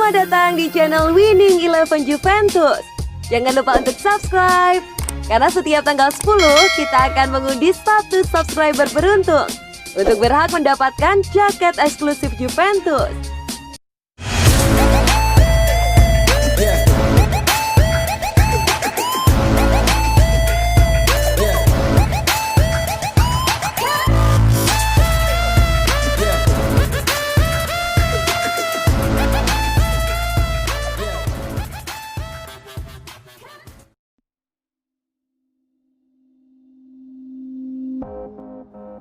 Selamat datang di channel Winning Eleven Juventus. Jangan lupa untuk subscribe, karena setiap tanggal 10 kita akan mengundi 1 subscriber beruntung untuk berhak mendapatkan jaket eksklusif Juventus.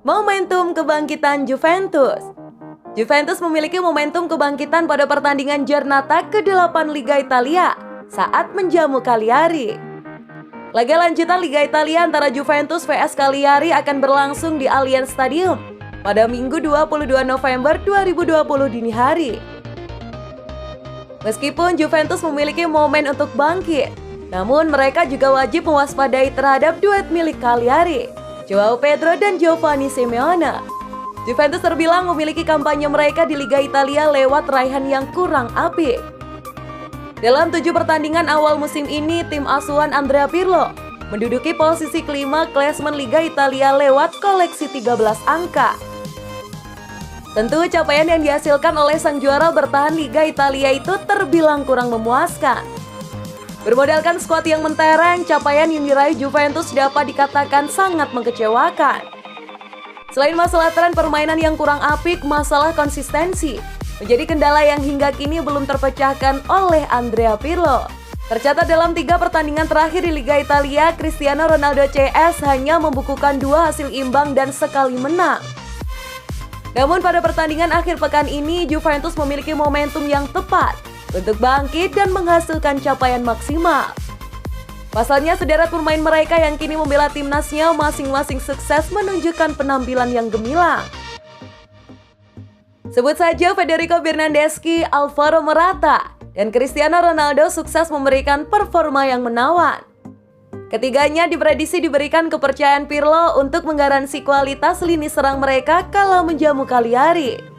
Momentum kebangkitan Juventus. Juventus memiliki momentum kebangkitan pada pertandingan Giornata ke-8 Liga Italia saat menjamu Cagliari. Laga lanjutan Liga Italia antara Juventus vs Cagliari akan berlangsung di Allianz Stadium pada Minggu 22 November 2020 dini hari. Meskipun Juventus memiliki momen untuk bangkit, namun mereka juga wajib mewaspadai terhadap duet milik Cagliari, Joao Pedro dan Giovanni Simeone. Juventus terbilang memiliki kampanye mereka di Liga Italia lewat raihan yang kurang apik. Dalam 7 pertandingan awal musim ini, tim asuhan Andrea Pirlo menduduki posisi kelima klasemen Liga Italia lewat koleksi 13 angka. Tentu capaian yang dihasilkan oleh sang juara bertahan Liga Italia itu terbilang kurang memuaskan. Bermodalkan skuad yang mentereng, capaian yang diraih Juventus dapat dikatakan sangat mengecewakan. Selain masalah tren permainan yang kurang apik, masalah konsistensi menjadi kendala yang hingga kini belum terpecahkan oleh Andrea Pirlo. Tercatat dalam 3 pertandingan terakhir di Liga Italia, Cristiano Ronaldo CS hanya membukukan 2 hasil imbang dan sekali menang. Namun pada pertandingan akhir pekan ini, Juventus memiliki momentum yang tepat untuk bangkit dan menghasilkan capaian maksimal. Pasalnya, sederet pemain mereka yang kini membela timnasnya masing-masing sukses menunjukkan penampilan yang gemilang. Sebut saja Federico Bernardeschi, Alvaro Morata, dan Cristiano Ronaldo sukses memberikan performa yang menawan. Ketiganya diprediksi diberikan kepercayaan Pirlo untuk menggaransi kualitas lini serang mereka kala menjamu Cagliari.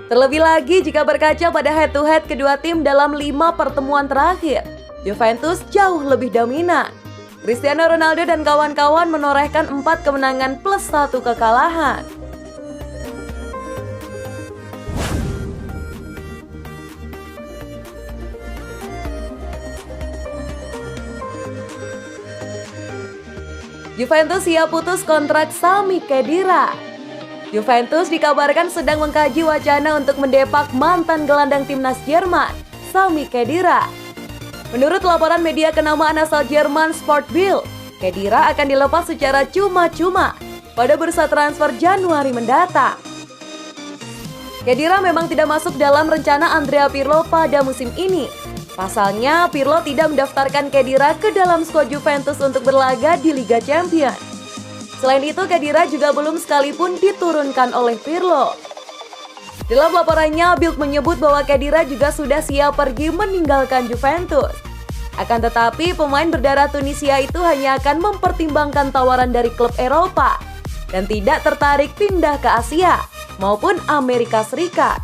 Terlebih lagi jika berkaca pada head-to-head kedua tim dalam 5 pertemuan terakhir, Juventus jauh lebih dominan. Cristiano Ronaldo dan kawan-kawan menorehkan 4 kemenangan plus 1 kekalahan. Juventus siap putus kontrak Sami Khedira. Juventus dikabarkan sedang mengkaji wacana untuk mendepak mantan gelandang timnas Jerman, Sami Khedira. Menurut laporan media kenamaan asal Jerman Sport Bild, Khedira akan dilepas secara cuma-cuma pada bursa transfer Januari mendatang. Khedira memang tidak masuk dalam rencana Andrea Pirlo pada musim ini. Pasalnya, Pirlo tidak mendaftarkan Khedira ke dalam skuad Juventus untuk berlaga di Liga Champions. Selain itu, Khedira juga belum sekalipun diturunkan oleh Pirlo. Dalam laporannya, Bild menyebut bahwa Khedira juga sudah siap pergi meninggalkan Juventus. Akan tetapi, pemain berdarah Tunisia itu hanya akan mempertimbangkan tawaran dari klub Eropa dan tidak tertarik pindah ke Asia maupun Amerika Serikat.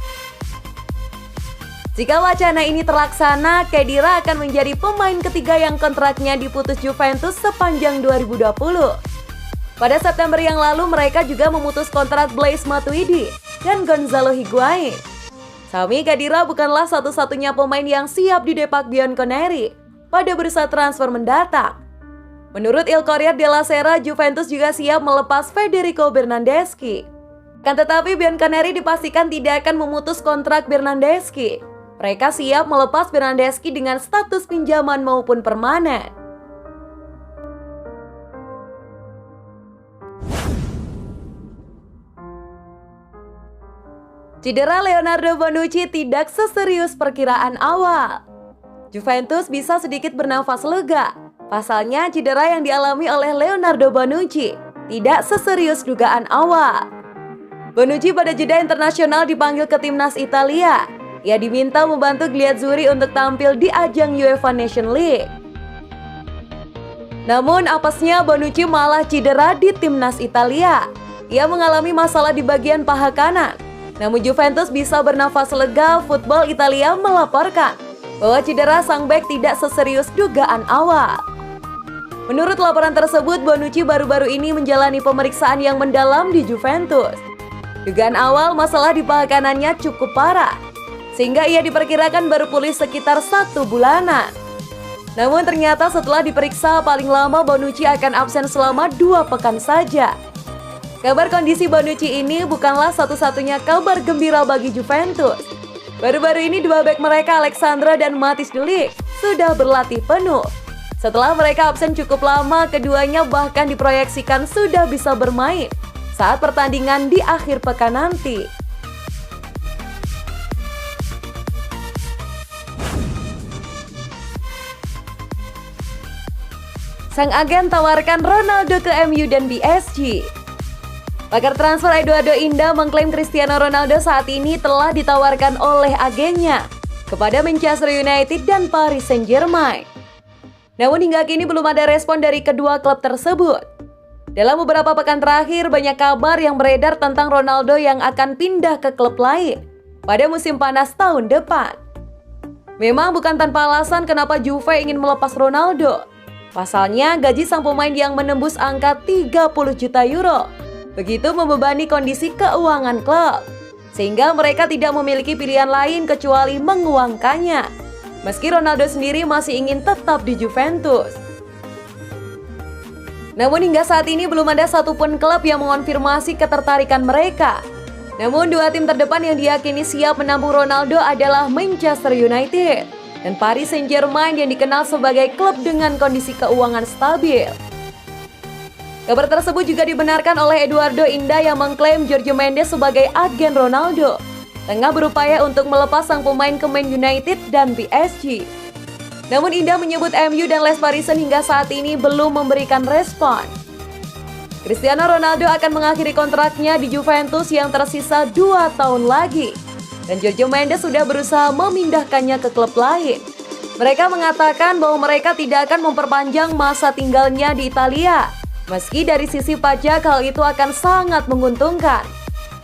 Jika wacana ini terlaksana, Khedira akan menjadi pemain ketiga yang kontraknya diputus Juventus sepanjang 2020. Pada September yang lalu, mereka juga memutus kontrak Blaise Matuidi dan Gonzalo Higuain. Sami Khedira bukanlah satu-satunya pemain yang siap didepak Bianconeri pada bursa transfer mendatang. Menurut Il Corriere della Sera, Juventus juga siap melepas Federico Bernardeschi. Kan tetapi Bianconeri dipastikan tidak akan memutus kontrak Bernardeschi. Mereka siap melepas Bernardeschi dengan status pinjaman maupun permanen. Cedera Leonardo Bonucci tidak seserius perkiraan awal. Juventus bisa sedikit bernafas lega. Pasalnya, cedera yang dialami oleh Leonardo Bonucci tidak seserius dugaan awal. Bonucci pada jeda internasional dipanggil ke timnas Italia. Ia diminta membantu Glazuri untuk tampil di ajang UEFA Nation League. Namun apesnya Bonucci malah cedera di timnas Italia. Ia mengalami masalah di bagian paha kanan. Namun Juventus bisa bernafas lega. Football Italia melaporkan bahwa cedera sang bek tidak seserius dugaan awal. Menurut laporan tersebut, Bonucci baru-baru ini menjalani pemeriksaan yang mendalam di Juventus. Dugaan awal masalah di paha kanannya cukup parah, sehingga ia diperkirakan baru pulih sekitar 1 bulanan. Namun ternyata setelah diperiksa, paling lama Bonucci akan absen selama 2 pekan saja. Kabar kondisi Bonucci ini bukanlah satu-satunya kabar gembira bagi Juventus. Baru-baru ini dua bek mereka, Alexandra dan Matthijs de Ligt, sudah berlatih penuh. Setelah mereka absen cukup lama, keduanya bahkan diproyeksikan sudah bisa bermain saat pertandingan di akhir pekan nanti. Sang agen tawarkan Ronaldo ke MU dan PSG. Pakar transfer Eduardo Inda mengklaim Cristiano Ronaldo saat ini telah ditawarkan oleh agennya kepada Manchester United dan Paris Saint-Germain. Namun hingga kini belum ada respon dari kedua klub tersebut. Dalam beberapa pekan terakhir, banyak kabar yang beredar tentang Ronaldo yang akan pindah ke klub lain pada musim panas tahun depan. Memang bukan tanpa alasan kenapa Juve ingin melepas Ronaldo. Pasalnya, gaji sang pemain yang menembus angka 30 juta euro begitu membebani kondisi keuangan klub, sehingga mereka tidak memiliki pilihan lain kecuali menguangkannya. Meski Ronaldo sendiri masih ingin tetap di Juventus. Namun hingga saat ini belum ada satupun klub yang mengonfirmasi ketertarikan mereka. Namun dua tim terdepan yang diyakini siap menampung Ronaldo adalah Manchester United dan Paris Saint-Germain yang dikenal sebagai klub dengan kondisi keuangan stabil. Kabar tersebut juga dibenarkan oleh Eduardo Inda yang mengklaim Jorge Mendes sebagai agen Ronaldo tengah berupaya untuk melepas sang pemain ke Man United dan PSG. Namun Inda menyebut MU dan Les Parisiens hingga saat ini belum memberikan respon. Cristiano Ronaldo akan mengakhiri kontraknya di Juventus yang tersisa 2 tahun lagi. Dan Jorge Mendes sudah berusaha memindahkannya ke klub lain. Mereka mengatakan bahwa mereka tidak akan memperpanjang masa tinggalnya di Italia. Meski dari sisi pajak hal itu akan sangat menguntungkan.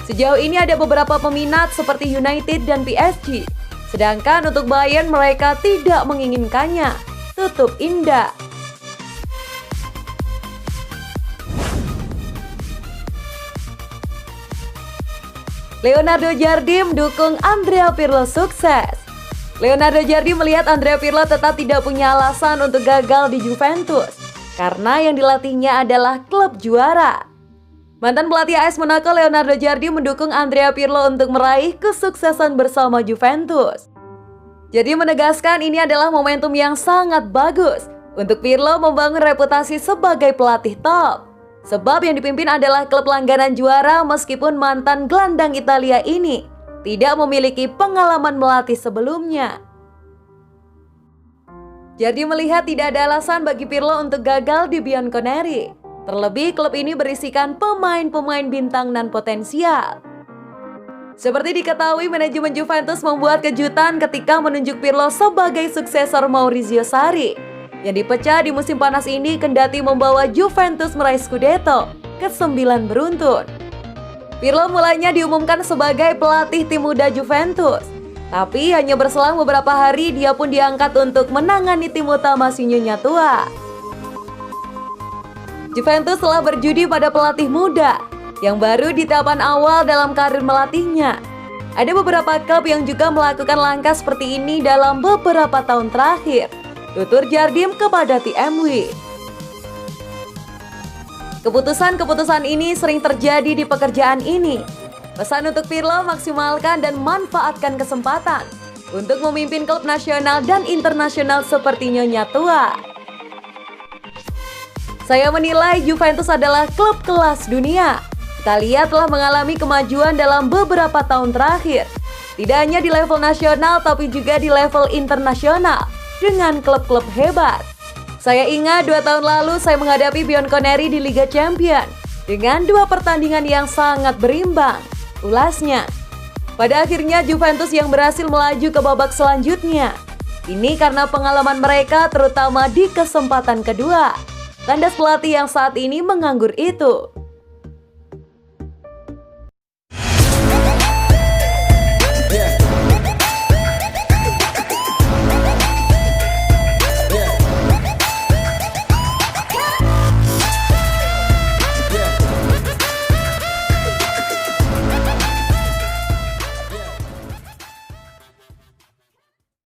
Sejauh ini ada beberapa peminat seperti United dan PSG. Sedangkan untuk Bayern mereka tidak menginginkannya. Tutup Inda. Leonardo Jardim dukung Andrea Pirlo sukses. Leonardo Jardim melihat Andrea Pirlo tetap tidak punya alasan untuk gagal di Juventus karena yang dilatihnya adalah klub juara. Mantan pelatih AS Monaco Leonardo Jardim mendukung Andrea Pirlo untuk meraih kesuksesan bersama Juventus. Jardim menegaskan ini adalah momentum yang sangat bagus untuk Pirlo membangun reputasi sebagai pelatih top. Sebab yang dipimpin adalah klub langganan juara meskipun mantan gelandang Italia ini tidak memiliki pengalaman melatih sebelumnya. Jardim melihat tidak ada alasan bagi Pirlo untuk gagal di Bianconeri. Terlebih klub ini berisikan pemain-pemain bintang dan potensial. Seperti diketahui, manajemen Juventus membuat kejutan ketika menunjuk Pirlo sebagai suksesor Maurizio Sarri yang dipecah di musim panas ini kendati membawa Juventus meraih Scudetto ke-9 beruntun. Pirlo mulanya diumumkan sebagai pelatih tim muda Juventus, tapi hanya berselang beberapa hari dia pun diangkat untuk menangani tim utama si nyonya tua. Juventus telah berjudi pada pelatih muda yang baru di tahapan awal dalam karir melatihnya. Ada beberapa klub yang juga melakukan langkah seperti ini dalam beberapa tahun terakhir, tutur Jardim kepada TMW. Keputusan-keputusan ini sering terjadi di pekerjaan ini. Pesan untuk Pirlo, maksimalkan dan manfaatkan kesempatan untuk memimpin klub nasional dan internasional seperti nyonya tua. Saya menilai Juventus adalah klub kelas dunia. Italia telah mengalami kemajuan dalam beberapa tahun terakhir. Tidak hanya di level nasional tapi juga di level internasional dengan klub-klub hebat. Saya ingat 2 tahun lalu saya menghadapi Bianconeri di Liga Champions dengan 2 pertandingan yang sangat berimbang. Ulasnya, pada akhirnya Juventus yang berhasil melaju ke babak selanjutnya. Ini karena pengalaman mereka terutama di kesempatan kedua. Tandas pelatih yang saat ini menganggur itu.